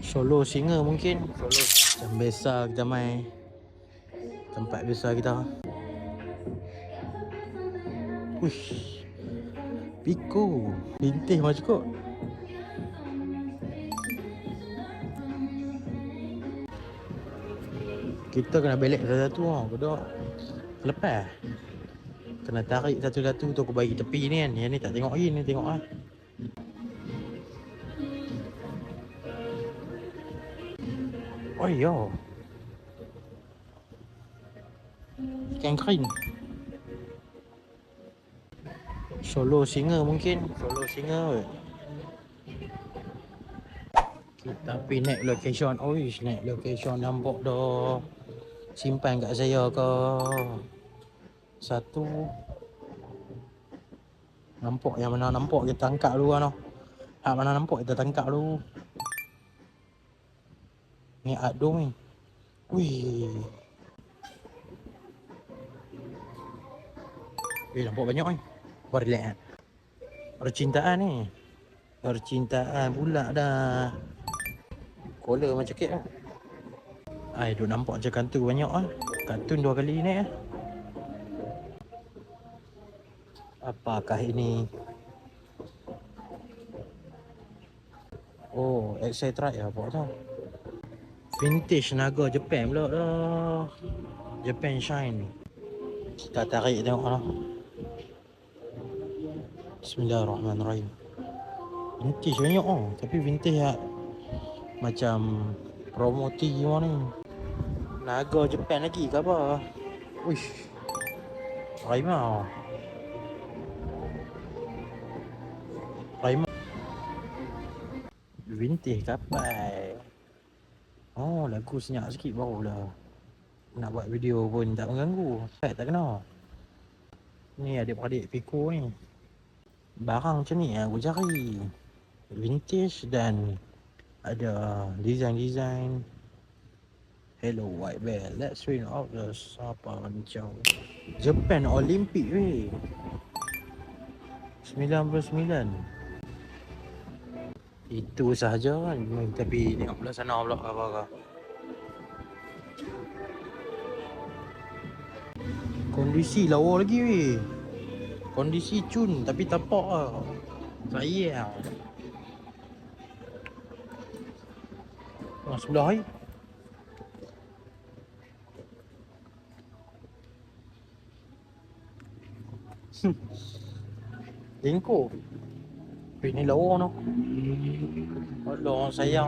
Solo Singa mungkin. Solo macam biasa kita main tempat biasa kita. Uish, Pico Bintih macam kot. Kita kena belek satu-satu lah. Bodoh. Lepas kena tarik satu-satu tu aku bagi tepi ni kan. Yang ni tak tengok lagi, ni tengok lah. Oh yo, ikan kering. Solo Singa mungkin. Solo Singa kot. Kita pergi naik location. Oish, naik location nampak dah. Simpan kat saya ke. Satu. Nampak yang mana nampak kita tangkap dulu kan. Hak mana nampak kita tangkap dulu. Ni adung ni. Wih. Nampak banyak ni. Relax kan. Percintaan ni. Percintaan pula dah. Kola macam kek lah. Duk nampak macam kantu banyak lah. Kartun 2 kali naik lah. Apakah ini? Oh, etc. ya, apa tu? Vintage Naga Japan pula dah. Japan Shine. Kita tarik tengok lah. Bismillahirrahmanirrahim. Vintage banyak tapi vintage ya macam promo T ni. Naga Japan lagi ke apa? Wish. Raima. Vintage kapal. Oh, lagu senyap sikit barulah. Nak buat video pun tak mengganggu. Tak kena. Ni adik-adik Pico ni. Barang macam ni aku cari. Vintage dan ada design-design. Hello White Bear. Let's win out the Sapa Mancau. Japan Olympic weh. 99. Itu sahaja kan. Tapi tengok pula sana pula apa-apa. Kondisi lawa lagi weh. Kondisi cun tapi tapak lah. Sayang. Sebelah ni. Jengko. Ni lawa no. Allah sayang.